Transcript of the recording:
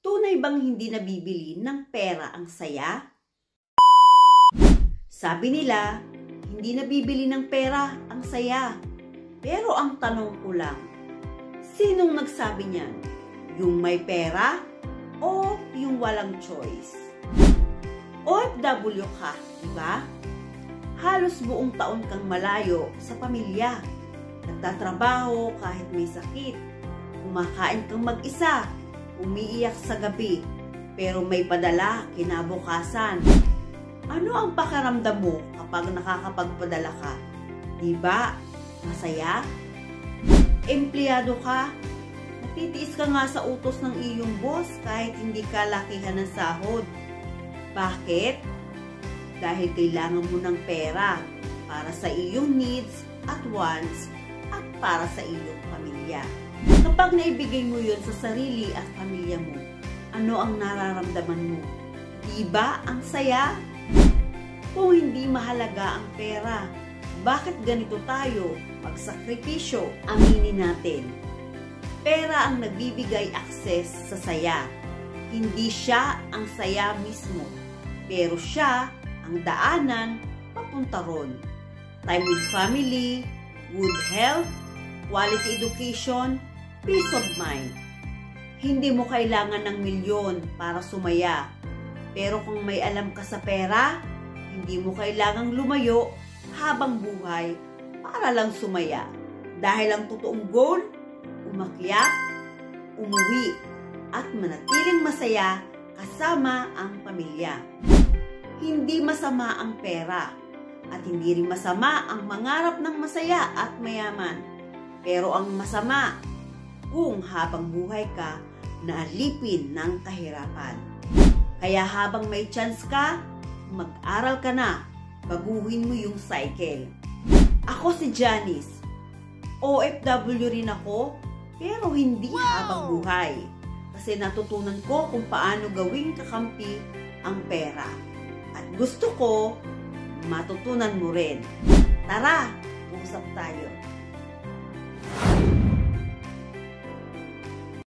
Tunay bang hindi nabibili ng pera ang saya? Sabi nila, hindi nabibili ng pera ang saya. Pero ang tanong ko lang, sinong nagsabi niyan? Yung may pera o yung walang choice? OFW ka, diba? Halos buong taon kang malayo sa pamilya. Nagtatrabaho kahit may sakit. Kumakain kang mag-isa. Umiiyak sa gabi, pero may padala kinabukasan. Ano ang pakiramdam mo kapag nakakapagpadala ka? Diba? Masaya? Empleyado ka? Natitiis ka nga sa utos ng iyong boss kahit hindi ka lakihan ng sahod. Bakit? Dahil kailangan mo ng pera para sa iyong needs at wants at para sa iyong pamilya. Kapag naibigay mo yun sa sarili at pamilya mo, ano ang nararamdaman mo? Diba ang saya? Kung hindi mahalaga ang pera, bakit ganito tayo magsakripisyo? Aminin natin. Pera ang nagbibigay access sa saya. Hindi siya ang saya mismo, pero siya ang daanan papunta ron. Time with family, good health, quality education, peace of mind. Hindi mo kailangan ng milyon para sumaya. Pero kung may alam ka sa pera, hindi mo kailangang lumayo habang buhay para lang sumaya. Dahil ang totoong goal, umakyat, umuwi, at manatiling masaya kasama ang pamilya. Hindi masama ang pera at hindi rin masama ang mangarap ng masaya at mayaman. Pero ang masama, kung habang buhay ka, naalipin ng kahirapan. Kaya habang may chance ka, mag-aral ka na, baguhin mo yung cycle. Ako si Janice. OFW rin ako, pero hindi habang buhay. Kasi natutunan ko kung paano gawing kakampi ang pera. At gusto ko, matutunan mo rin. Tara, usap tayo.